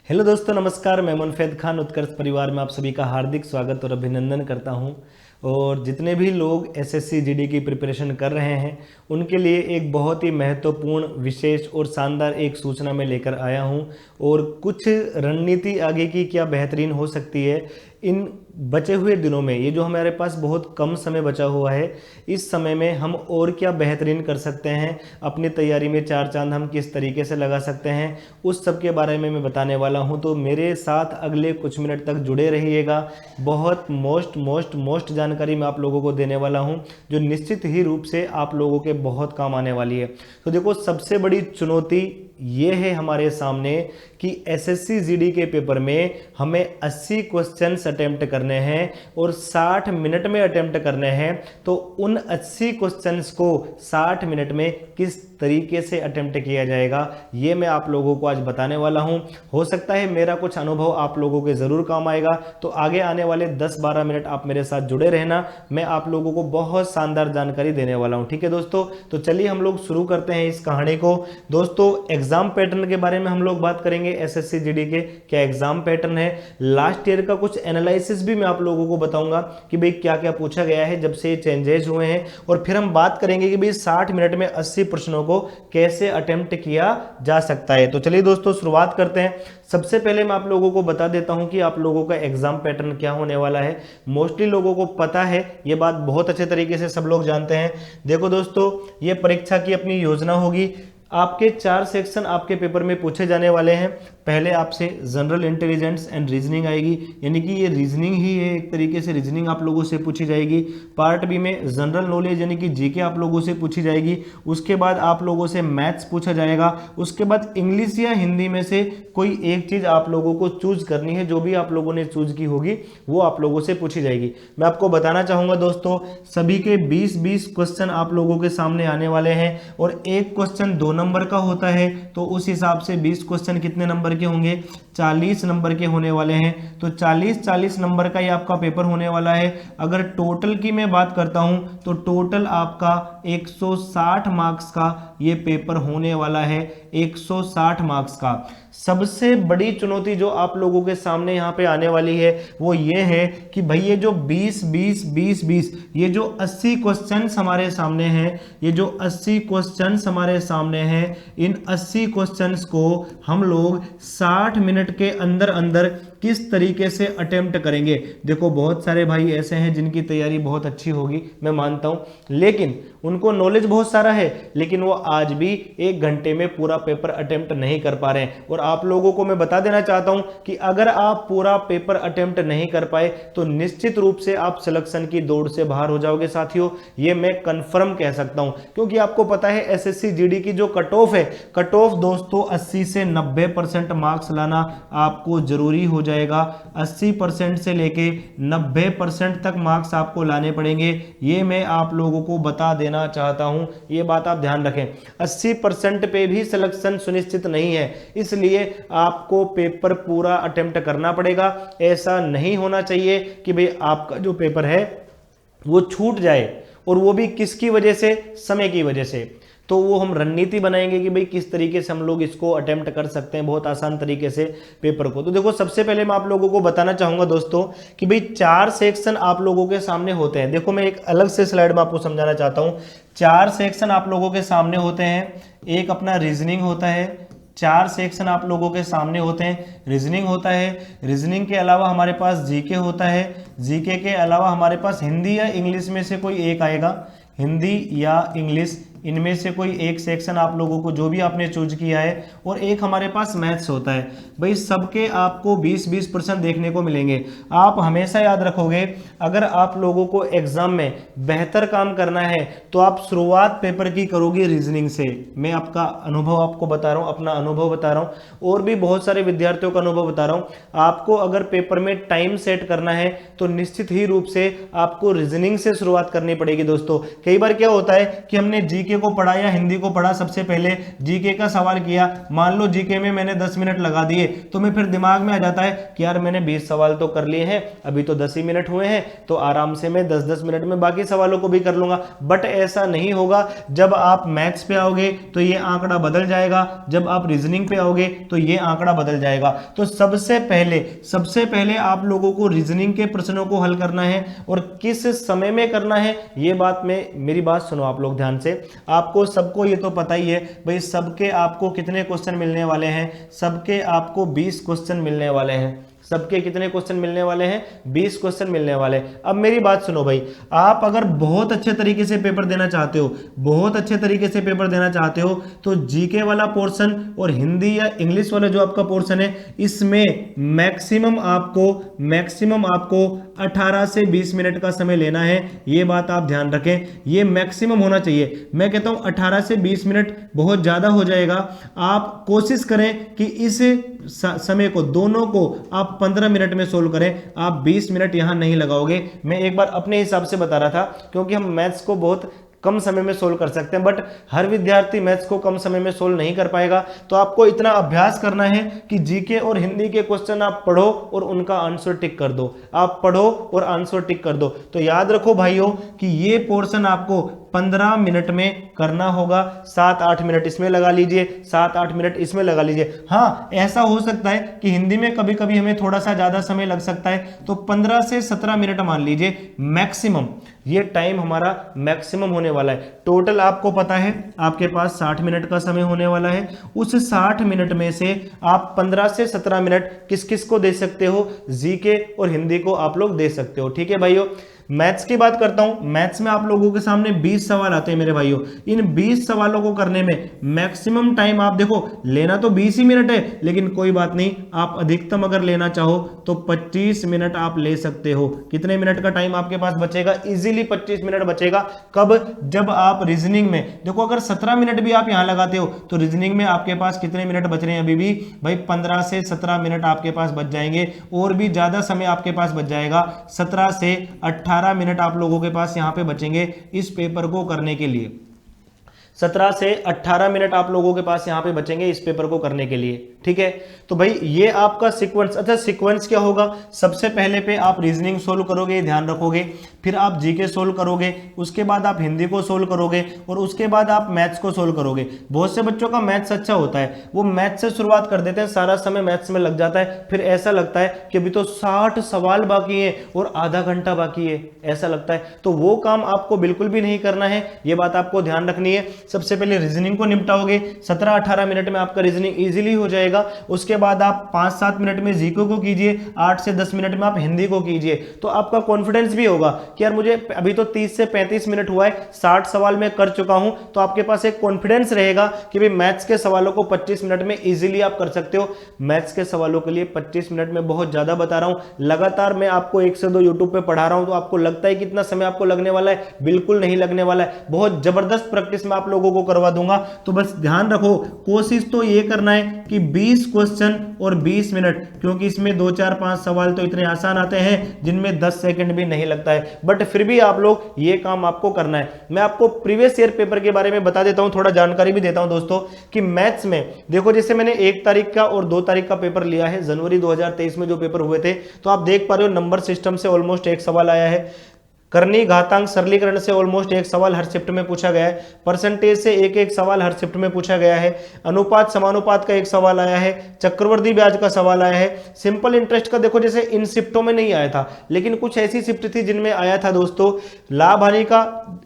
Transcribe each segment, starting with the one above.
Hello दोस्तों, नमस्कार। मैं मुनफेद खान उत्कर्ष परिवार में आप सभी का हार्दिक स्वागत और अभिनंदन करता हूं। और जितने भी लोग एसएससी जीडी की प्रिपरेशन कर रहे हैं उनके लिए एक बहुत ही महत्वपूर्ण, विशेष और शानदार एक सूचना मैं लेकर आया हूं। और कुछ रणनीति आगे की क्या बेहतरीन हो सकती है इन बचे हुए दिनों में। ये जो हमारे पास बहुत कम समय बचा हुआ है, इस समय में हम और क्या बेहतरीन कर सकते हैं, अपनी तैयारी में चार चांद हम किस तरीके से लगा सकते हैं, उस सब के बारे में मैं बताने वाला हूं। तो मेरे साथ अगले कुछ मिनट तक जुड़े रहिएगा। बहुत मोस्ट जानकारी मैं आप लोगों को देने वाला हूं, जो निश्चित ही रूप से आप लोगों के बहुत काम आने वाली है। तो देखो, सबसे बड़ी चुनौती ये है हमारे सामने कि एसएससी जीडी के पेपर में हमें 80 क्वेश्चंस अटेम्प्ट करने हैं और 60 मिनट में अटेम्प्ट करने हैं। तो उन 80 क्वेश्चंस को 60 मिनट में किस तरीके से अटेम्प्ट किया जाएगा, ये मैं आप लोगों को आज बताने वाला हूं। हो सकता है मेरा कुछ अनुभव आप लोगों के जरूर काम आएगा। तो आगे आने वाले 10-12 मिनट आप मेरे साथ जुड़े रहना, मैं आप लोगों को बहुत शानदार जानकारी देने वाला हूं। ठीक है दोस्तों, तो चलिए हम लोग शुरू करते हैं इस कहानी को। दोस्तों, एग्जाम पैटर्न के बारे में हम लोग बात करेंगे। एसएससी जीडी के क्या एग्जाम पैटर्न है, लास्ट ईयर का कुछ एनालिसिस भी मैं आप लोगों को बताऊंगा कि भाई क्या क्या पूछा गया है जब से चेंजेस हुए हैं। और फिर हम बात करेंगे कि भाई 60 मिनट में 80 प्रश्नों को कैसे अटेम्प्ट किया जा सकता है। तो चलिए दोस्तों, शुरुआत करते हैं। सबसे पहले मैं आप लोगों को बता देता हूं कि आप लोगों का एग्जाम पैटर्न क्या होने वाला है। मोस्टली लोगों को पता है, ये बात बहुत अच्छे तरीके से सब लोग जानते हैं। देखो दोस्तों, ये परीक्षा की अपनी योजना होगी। आपके 4 सेक्शन आपके पेपर में पूछे जाने वाले हैं। पहले आपसे जनरल इंटेलिजेंस एंड रीजनिंग आएगी, यानी कि ये रीजनिंग ही है, एक तरीके से रीजनिंग आप लोगों से पूछी जाएगी। पार्ट बी में जनरल नॉलेज यानी कि जीके आप लोगों से पूछी जाएगी। उसके बाद आप लोगों से मैथ्स पूछा जाएगा। उसके बाद इंग्लिश या हिंदी में से कोई एक चीज आप लोगों को चूज करनी है, जो भी आप लोगों ने चूज की होगी वो आप लोगों से पूछी जाएगी। मैं आपको बताना चाहूंगा दोस्तों, सभी के 20-20 क्वेश्चन आप लोगों के सामने आने वाले हैं। और एक क्वेश्चन 2 नंबर का होता है, तो उस हिसाब से 20 क्वेश्चन कितने नंबर के होंगे, 40 नंबर के होने वाले हैं। तो 40 नंबर का ये आपका पेपर होने वाला है। अगर टोटल की मैं बात करता हूं तो टोटल आपका 160 मार्क्स का ये पेपर होने वाला है। 160 मार्क्स का। सबसे बड़ी चुनौती जो आप लोगों के सामने यहाँ पे आने वाली है वो ये है कि भाई ये जो 20-20-20-20 ये जो 80 क्वेश्चंस हमारे सामने हैं, ये जो 80 क्वेश्चंस हमारे सामने हैं, इन 80 क्वेश्चंस को हम लोग 60 मिनट के अंदर अंदर किस तरीके से अटेम्प्ट करेंगे। देखो, बहुत सारे भाई ऐसे हैं जिनकी तैयारी बहुत अच्छी होगी, मैं मानता हूं, लेकिन उनको नॉलेज बहुत सारा है, लेकिन वो आज भी 1 घंटे में पूरा पेपर अटेम्प्ट नहीं कर पा रहे हैं। और आप लोगों को मैं बता देना चाहता हूं कि अगर आप पूरा पेपर अटेम्प्ट नहीं कर पाए तो निश्चित रूप से आप सिलेक्शन की दौड़ से बाहर हो जाओगे साथियों। ये मैं कंफर्म कह सकता हूं, क्योंकि आपको पता है एसएससी जीडी की जो कट ऑफ है, कट ऑफ दोस्तों 80 से 90% मार्क्स लाना आपको जरूरी हो जाएगा। 80% से लेके 90% तक मार्क्स आपको लाने पड़ेंगे। ये मैं आप लोगों को बता देना चाहता हूं, ये बात आप ध्यान रखें। 80% पे भी सिलेक्शन सुनिश्चित नहीं है, इसलिए आपको पेपर पूरा अटेम्प्ट करना पड़ेगा। ऐसा नहीं होना चाहिए कि भाई आपका जो पेपर है वो छूट जाए, और वो भी किसकी वजह से, समय की वजह से। तो वो हम रणनीति बनाएंगे कि भाई किस तरीके से हम लोग इसको अटेम्प्ट कर सकते हैं बहुत आसान तरीके से पेपर को। तो देखो, सबसे पहले मैं आप लोगों को बताना चाहूंगा दोस्तों कि भाई 4 सेक्शन आप लोगों के सामने होते हैं। देखो, मैं एक अलग से स्लाइड में आपको समझाना चाहता हूं। 4 सेक्शन आप लोगों के सामने होते हैं। एक अपना रीजनिंग होता है, 4 सेक्शन आप लोगों के सामने होते हैं। रीजनिंग होता है, रीजनिंग के अलावा हमारे पास जीके होता है, जीके के अलावा हमारे पास हिंदी या इंग्लिश में से कोई एक आएगा, हिंदी या इंग्लिश, इनमें से कोई एक सेक्शन आप लोगों को जो भी आपने चूज किया है। और एक हमारे पास मैथ्स होता है। भाई सबके आपको 20-20% देखने को मिलेंगे। आप हमेशा याद रखोगे, अगर आप लोगों को एग्जाम में बेहतर काम करना है तो आप शुरुआत पेपर की करोगे रीजनिंग से। मैं आपका अनुभव आपको बता रहा हूं, अपना अनुभव बता रहा हूं, और भी बहुत सारे विद्यार्थियों का अनुभव बता रहा हूं। आपको अगर पेपर में टाइम सेट करना है तो निश्चित ही रूप से आपको रीजनिंग से शुरुआत करनी पड़ेगी दोस्तों। कई बार क्या होता है कि हमने जी जीके को पढ़ा या हिंदी को पढ़ा, सबसे पहले जीके का सवाल किया, मान लो जीके में मैंने 10 मिनट लगा दिए, तो मैं फिर दिमाग में आ जाता है कि यार मैंने 20 सवाल तो कर लिए हैं, अभी तो 10 ही मिनट हुए हैं, तो आराम से मैं 10-10 मिनट में बाकी सवालों को भी कर लूंगा। बट ऐसा नहीं होगा। जब आप मैथ्स पे आओगे तो ये आंकड़ा बदल जाएगा, जब आप रीजनिंग पे आओगे तो ये आंकड़ा बदल जाएगा। तो सबसे पहले आप लोगों को रीजनिंग के प्रश्नों को हल करना है, और किस समय में करना है ये बात में, मेरी बात सुनो आप लोग ध्यान से। आपको सबको ये तो पता ही है भाई, सबके आपको कितने क्वेश्चन मिलने वाले हैं, सबके आपको 20 क्वेश्चन मिलने वाले हैं। सबके कितने क्वेश्चन मिलने वाले हैं? 20 क्वेश्चन मिलने वाले। अब मेरी बात सुनो भाई, आप अगर बहुत अच्छे तरीके से पेपर देना चाहते हो, बहुत अच्छे तरीके से पेपर देना चाहते हो, तो जीके वाला पोर्शन और हिंदी या इंग्लिश वाला जो आपका पोर्शन है, इसमें मैक्सिमम आपको 18 से 20 मिनट का समय लेना है। ये बात आप ध्यान रखें, ये मैक्सिमम होना चाहिए। मैं कहता हूं 18 से 20 मिनट बहुत ज्यादा हो जाएगा। आप कोशिश करें कि इस समय को, दोनों को आप 15 मिनट में सोल्व करें। आप 20 मिनट यहां नहीं लगाओगे। मैं एक बार अपने हिसाब से बता रहा था, क्योंकि हम मैथ्स को बहुत कम समय में सोल्व कर सकते हैं, बट हर विद्यार्थी मैथ्स को कम समय में सोल्व नहीं कर पाएगा। तो आपको इतना अभ्यास करना है कि जीके और हिंदी के क्वेश्चन आप पढ़ो और उनका आंसर टिक कर दो। आप पढ़ो और आंसर टिक कर दो। तो याद रखो भाइयों कि ये पोर्शन आपको 15 मिनट में करना होगा। 7-8 मिनट इसमें लगा लीजिए, 7-8 मिनट इसमें लगा लीजिए। हाँ, ऐसा हो सकता है कि हिंदी में कभी कभी हमें थोड़ा सा ज्यादा समय लग सकता है, तो 15 से 17 मिनट मान लीजिए मैक्सिमम। ये टाइम हमारा मैक्सिमम होने वाला है। टोटल आपको पता है आपके पास 60 मिनट का समय होने वाला है। उस 60 मिनट में से आप 15 से 17 मिनट किस किस को दे सकते हो? जीके और हिंदी को आप लोग दे सकते हो। ठीक है भाइयों। मैथ्स की बात करता हूं। मैथ्स में आप लोगों के सामने 20 सवाल आते हैं मेरे भाइयों। इन 20 सवालों को करने में मैक्सिमम टाइम आप देखो, लेना तो 20 ही मिनट है, लेकिन कोई बात नहीं, आप अधिकतम अगर लेना चाहो तो 25 मिनट आप ले सकते हो। कितने मिनट का टाइम आपके पास बचेगा? इजीली 25 मिनट बचेगा। कब? जब आप रीजनिंग में देखो, अगर 17 मिनट भी आप यहां लगाते हो तो रीजनिंग में आपके पास कितने मिनट बच रहे हैं? अभी भी भाई 15 से 17 मिनट आपके पास बच जाएंगे, और भी ज्यादा समय आपके पास बच जाएगा। 17 से 18 मिनट आप लोगों के पास यहां पे बचेंगे इस पेपर को करने के लिए। 17 से 18 मिनट आप लोगों के पास यहां पे बचेंगे इस पेपर को करने के लिए। ठीक है, तो भाई ये आपका सीक्वेंस। अच्छा, सीक्वेंस क्या होगा? सबसे पहले पे आप रीजनिंग सोल्व करोगे, ध्यान रखोगे, फिर आप जीके सोल्व करोगे, उसके बाद आप हिंदी को सोल्व करोगे, और उसके बाद आप मैथ्स को सोल्व करोगे। बहुत से बच्चों का मैथ्स अच्छा होता है, वो मैथ्स से शुरुआत कर देते हैं, सारा समय मैथ्स में लग जाता है, फिर ऐसा लगता है कि अभी तो 60 सवाल बाकी है और आधा घंटा बाकी है, ऐसा लगता है। तो वो काम आपको बिल्कुल भी नहीं करना है, ये बात आपको ध्यान रखनी है। सबसे पहले रीजनिंग को निपटाओगे, 17-18 मिनट में आपका रीजनिंग इजीली हो जाएगा। उसके बाद आप 5-7 मिनट में जीके को कीजिए, 8 से 10 मिनट में आप हिंदी को कीजिए। तो आपका कॉन्फिडेंस भी होगा कि यार मुझे अभी तो 30 से 35 मिनट हुआ है, 60 सवाल मैं कर चुका हूं। तो आपके पास एक कॉन्फिडेंस रहेगा कि भाई मैथ्स के सवालों को 25 मिनट में इजीली आप कर सकते हो। मैथ्स के सवालों के लिए 25 मिनट में बहुत ज्यादा बता रहा हूं। लगातार मैं आपको 1 से 2 यूट्यूब पे पढ़ा रहा हूं, तो आपको लगता है कि इतना समय आपको लगने वाला है? बिल्कुल नहीं लगने वाला है। बहुत जबरदस्त प्रैक्टिस में आप लोगों को करवा दूंगा। तो बस ध्यान रखो, कोशिश तो ये करना है कि 20 क्वेश्चन और 20 मिनट, क्योंकि इसमें 2, 4, 5 सवाल तो इतने आसान आते हैं जिनमें 10 सेकंड भी नहीं लगता है, बट फिर भी आप लोग ये काम आपको करना है। मैं आपको प्रीवियस ईयर पेपर के बारे में बता देता हूं, थोड़ा जानकारी भी देता हूं दोस्तों, कि मैथ्स में देखो, जैसे मैंने 1 तारीख का और 2 तारीख का पेपर लिया है, जनवरी 2023 में जो पेपर हुए थे, तो आप देख पा रहे हो नंबर सिस्टम से ऑलमोस्ट 1 सवाल आया है, करनी घातांक सरलीकरण से ऑलमोस्ट 1 सवाल हर शिफ्ट में पूछा गया है, परसेंटेज से एक सवाल हर शिफ्ट में पूछा गया है, अनुपात समानुपात का 1 सवाल आया है, चक्रवृद्धि ब्याज का सवाल आया है, सिंपल इंटरेस्ट का देखो जैसे इन शिफ्टों में नहीं आया था, लेकिन कुछ ऐसी शिफ्ट थी जिनमें आया था दोस्तों। लाभ हानि का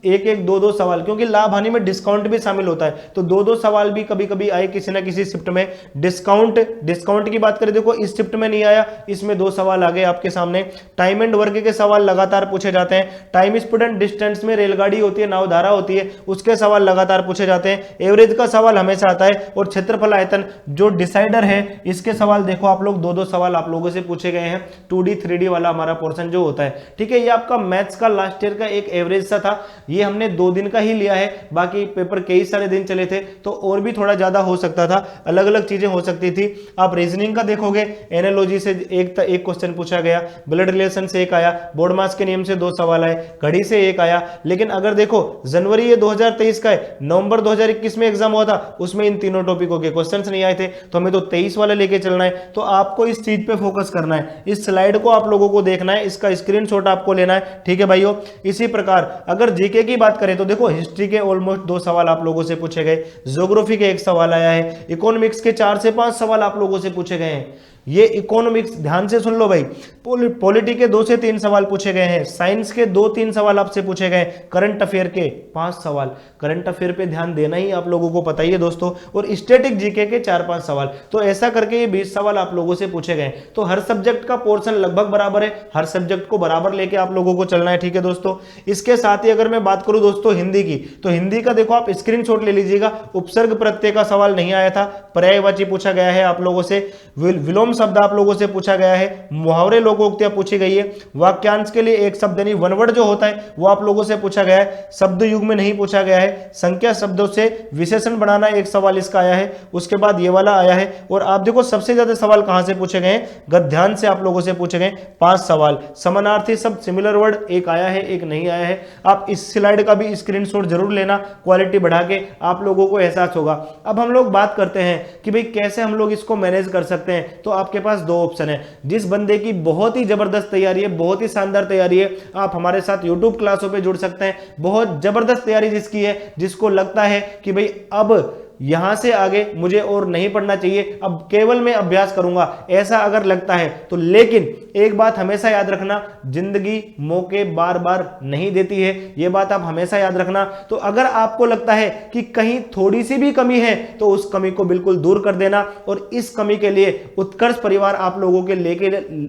1-2 सवाल, क्योंकि लाभ हानि में डिस्काउंट भी शामिल होता है, तो 2 सवाल भी कभी कभी आए किसी ना किसी शिफ्ट में। डिस्काउंट की बात करें, देखो इस शिफ्ट में नहीं आया, इसमें 2 सवाल आ गए आपके सामने। टाइम एंड वर्क के सवाल लगातार पूछे जाते हैं। टाइम स्पीड एंड डिस्टेंस में रेलगाड़ी होती है, नावधारा होती है, उसके सवाल लगातार पूछे जाते हैं। एवरेज का सवाल हमेशा आता है, और क्षेत्रफल आयतन जो डिसाइडर है, इसके सवाल देखो आप लोग 2 सवाल आप लोगों से पूछे गए हैं। 2D 3D वाला हमारा पोर्शन जो होता है, ठीक है, ये आपका मैथ्स का लास्ट ईयर का एक एवरेज सा था, ये हमने 2 दिन का ही लिया है, बाकी पेपर कई सारे दिन चले थे, तो और भी थोड़ा ज्यादा हो सकता था, अलग अलग चीजें हो सकती थी। आप रीजनिंग का देखोगे, एनालॉजी से एक क्वेश्चन पूछा गया, ब्लड रिलेशन से 1 आया, बोर्ड मास के नियम से 2 सवाल सवाल आए, घड़ी से एक आया। लेकिन अगर देखो जनवरी ये 2023 का है, नवंबर 2021 में एग्जाम हुआ था, उसमें इन तीनों टॉपिकों के क्वेश्चंस नहीं आए थे, तो हमें तो 23 वाला लेके चलना है। तो आपको इस चीज पे फोकस करना है, इस स्लाइड को आप लोगों को देखना है, इसका स्क्रीनशॉट आपको लेना है, ठीक है भाइयों। इसी प्रकार अगर जीके की बात करें तो देखो हिस्ट्री के ऑलमोस्ट 2 सवाल आप लोगों से पूछे गए, ज्योग्राफी के 1 सवाल आया है, इकोनॉमिक्स के 4 से 5 सवाल आप लोगों से पूछे गए हैं। ये इकोनॉमिक्स ध्यान से सुन लो भाई, पॉलिटी के 2 से 3 सवाल पूछे गए हैं, साइंस के 2-3 सवाल आपसे पूछे गए, करंट अफेयर के 5 सवाल, करंट अफेयर पे ध्यान देना ही आप लोगों को पता ही है दोस्तों, और स्टैटिक जीके के 4-5 सवाल। तो ऐसा करके ये 20 सवाल आप लोगों से पूछे गए। तो हर सब्जेक्ट का पोर्शन लगभग बराबर है, हर सब्जेक्ट को बराबर लेके आप लोगों को चलना है, ठीक है दोस्तों। इसके साथ ही अगर मैं बात करूं दोस्तों हिंदी की, तो हिंदी का देखो आप स्क्रीनशॉट ले लीजिएगा, उपसर्ग प्रत्यय का सवाल नहीं आया था, पर्यायवाची पूछा गया है आप लोगों से, विलोम शब्द आप लोगों से पूछा गया है, मुहावरे लोकोक्तियां पूछी गई है, वाक्यांश के लिए एक शब्द यानी वन वर्ड जो होता है वो आप लोगों से पूछा गया है, शब्द युग में नहीं पूछा गया है, संख्या शब्दों से विशेषण बनाना एक सवाल इसका आया है, उसके बाद ये वाला आया है। और आप देखो सबसे ज्यादा सवाल कहां से पूछे गए हैं, गद्यांश से आप लोगों से पूछे गए 5 सवाल, समानार्थी शब्द सिमिलर वर्ड एक आया है एक नहीं आया है। आप इस स्लाइड का भी स्क्रीनशॉट जरूर लेना, क्वालिटी बढ़ा के आप लोगों को एहसास होगा। अब हम लोग बात करते हैं कि भाई कैसे हम लोग इसको मैनेज कर सकते हैं। तो आपके पास 2 ऑप्शन है, जिस बंदे की बहुत ही जबरदस्त तैयारी है, बहुत ही शानदार तैयारी है, आप हमारे साथ YouTube क्लासों पे जुड़ सकते हैं। बहुत जबरदस्त तैयारी जिसकी है, जिसको लगता है कि भाई अब यहां से आगे मुझे और नहीं पढ़ना चाहिए, अब केवल मैं अभ्यास करूंगा, ऐसा अगर लगता है तो। लेकिन एक बात हमेशा याद रखना, जिंदगी मौके बार बार नहीं देती है, यह बात आप हमेशा याद रखना। तो अगर आपको लगता है कि कहीं थोड़ी सी भी कमी है तो उस कमी को बिल्कुल दूर कर देना, और इस कमी के लिए उत्कर्ष परिवार आप लोगों के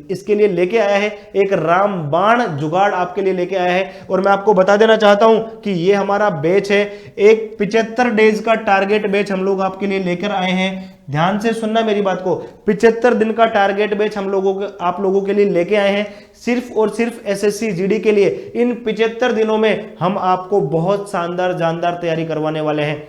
इसके लिए लेके आया है, एक रामबाण जुगाड़ आपके लिए लेके आया है। और मैं आपको बता देना चाहता हूं कि यह हमारा बैच है, एक 75 डेज का टारगेट बैच हम लोग आपके लिए लेकर आए हैं। ध्यान से सुनना मेरी बात को, 75 दिन का टारगेट बैच हम लोगों के आप लोगों के लिए लेके आए हैं, सिर्फ और सिर्फ एसएससी जीडी के लिए। इन 75 दिनों में हम आपको बहुत शानदार जानदार तैयारी करवाने वाले हैं।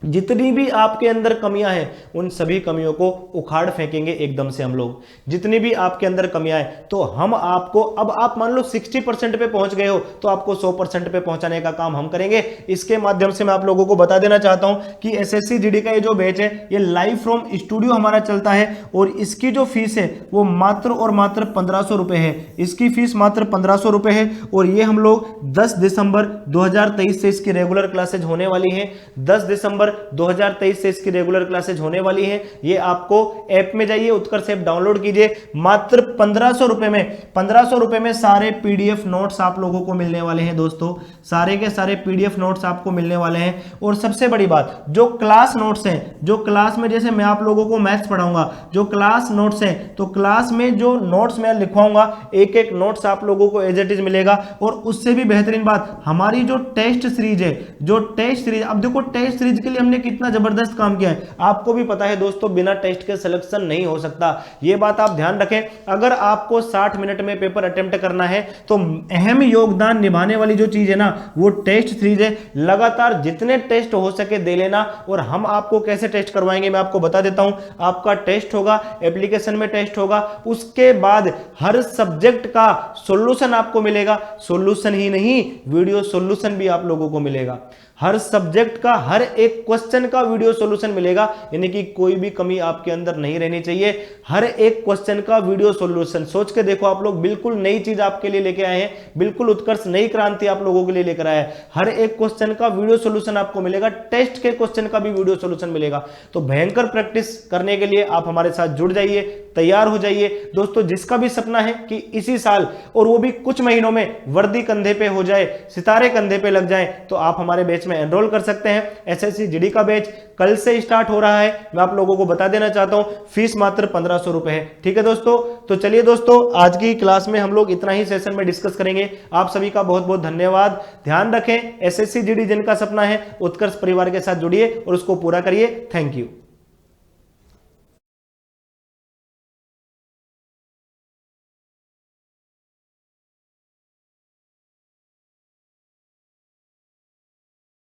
जितनी भी आपके अंदर कमियां हैं उन सभी कमियों को उखाड़ फेंकेंगे एकदम से हम लोग। जितनी भी आपके अंदर कमियां हैं तो हम आपको, अब आप मान लो 60% पे पहुंच गए हो तो आपको 100% पे पहुंचाने का काम हम करेंगे। इसके माध्यम से मैं आप लोगों को बता देना चाहता हूं कि एसएससी जीडी का ये जो बैच है ये लाइव फ्रॉम स्टूडियो हमारा चलता है, और इसकी जो फीस है वो मात्र और मात्र 1500 रुपए है। इसकी फीस मात्र 1500 रुपए है, और ये हम लोग 10 दिसंबर 2023 से इसकी रेगुलर क्लासेज होने वाली है। 10 दिसंबर 2023 से इसकी रेगुलर क्लासेज होने वाली है। ये आपको ऐप में जाइए, उत्कर्ष ऐप डाउनलोड कीजिए, मात्र 1500 रुपए में, 1500 रुपए में सारे पीडीएफ नोट्स आप लोगों को मिलने वाले हैं दोस्तों, सारे के सारे पीडीएफ नोट्स आपको मिलने वाले हैं। और सबसे बड़ी बात, जो क्लास नोट्स हैं, जो क्लास में जैसे मैं आप लोगों को मैथ्स पढ़ाऊंगा, जो क्लास नोट्स हैं, तो क्लास में जो नोट्स मैं लिखवाऊंगा एक एक नोट्स आप लोगों को एज इट इज मिलेगा। और उससे भी बेहतरीन बात, हमारी जो टेस्ट सीरीज है, जो टेस्ट सीरीज, अब देखो टेस्ट सीरीज के लिए हमने कितना जबरदस्त काम किया है, आपको भी पता है दोस्तों, बिना टेस्ट के सिलेक्शन नहीं हो सकता, ये बात आप ध्यान रखें। अगर आपको 60 मिनट में पेपर अटेम्प्ट करना है तो अहम योगदान निभाने वाली जो चीज है ना वो टेस्ट सीरीज है। लगातार जितने टेस्ट हो सके दे लेना। और हम आपको कैसे टेस्ट करवाएंगे मैं आपको बता देता हूं। आपका टेस्ट होगा, एप्लीकेशन में टेस्ट होगा, उसके बाद हर सब्जेक्ट का सॉल्यूशन आपको मिलेगा। सॉल्यूशन ही नहीं, वीडियो सॉल्यूशन भी आप लोगों को मिलेगा। हर सब्जेक्ट का हर एक क्वेश्चन का वीडियो सॉल्यूशन मिलेगा, यानी कि कोई भी कमी आपके अंदर नहीं रहनी चाहिए। हर एक क्वेश्चन का वीडियो सॉल्यूशन, सोच के देखो आप लोग, बिल्कुल नई चीज आपके लिए लेके आए हैं, बिल्कुल उत्कर्ष नई क्रांति आप लोगों के लिए लेकर आया है। हर एक क्वेश्चन का वीडियो सॉल्यूशन आपको मिलेगा, टेस्ट के क्वेश्चन का भी वीडियो सॉल्यूशन मिलेगा। तो भयंकर प्रैक्टिस करने के लिए आप हमारे साथ जुड़ जाइए, तैयार हो जाइए दोस्तों। जिसका भी सपना है कि इसी साल, और वो भी कुछ महीनों में, वर्दी कंधे पे हो जाए, सितारे कंधे पे लग जाए, तो आप हमारे बैच में एनरोल कर सकते हैं। एसएससी जीडी का बैच कल से स्टार्ट हो रहा है, मैं आप लोगों को बता देना चाहता हूं, फीस मात्र 1500 रुपए है। ठीक है दोस्तों, तो चलिए दोस्तों, आज की क्लास में हम लोग इतना ही सेशन में डिस्कस करेंगे। आप सभी का बहुत बहुत धन्यवाद। ध्यान रखें, एसएससी जीडी जिनका सपना है उत्कर्ष परिवार के साथ जुड़िए और उसको पूरा करिए। Thank you.